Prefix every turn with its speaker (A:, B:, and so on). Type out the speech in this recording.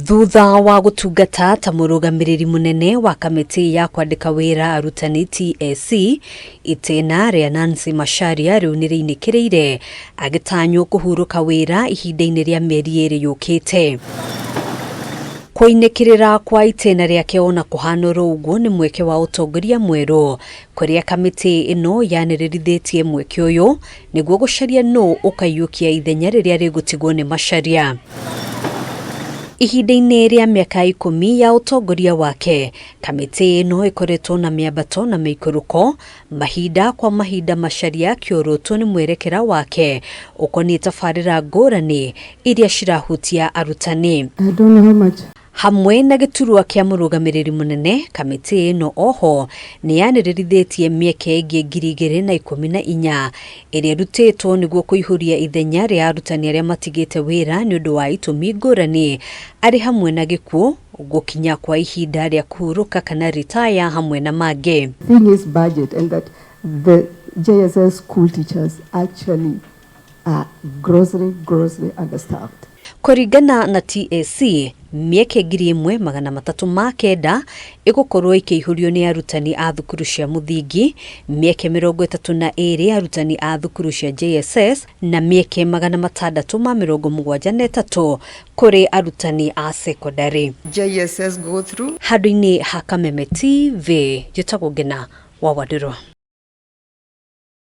A: Thutha wa gutungata ta murugamiriri munene wa kamiti ya kwandika wira arutani TSC itena ria Nancy Macharia riu niriinikireire agitanyo kuhuruka wira ihinda-ini ria mieri iri yukite. Kuinikirira kwa itena riake ona kuhanura uguo ni mweke wa utongoria mweru kuria kamiti ino yaniririthitie mweke uyu niguo gucaria no ukayukia ithenya riria rigutigwo ni Macharia. Ihinda-ini ria miaka 10 ya utongoria wake, kamiti ino ikoretwo na miambato na mikuruko mahinda kwa mahinda. Macharia kiorotwo ni mwerekera wake ukoni tafarira ngurani iria cirahutia arutani.
B: I don't know how much.
A: Hamwe na giturwa kia murugamiriri munene, kamiti ino oho ni yaniririthitie mieke ingi 2014 iria rutitwo niguo kuihuria ithenya ria arutani aria matigite wira ni undu wa itumi ngurani ari hamwe na gikuo gukinya kwa ihinda ria kuhuruka kana retire hamwe na mangĩ.
B: Thing is budget, and that the JSS school teachers actually are grossly understaffed.
A: Kuringana na TSC, mieke 1,309 igukorwo ikiihurio ni arutani a thukuru cia muthingi, mieke 32 arutani a thukuru cia JSS na mieke 673 kuri arutani a secondary.
B: JSS go through
A: Handu-ini ha KAMITII TV, njitagwo Ngina wa Wadiro.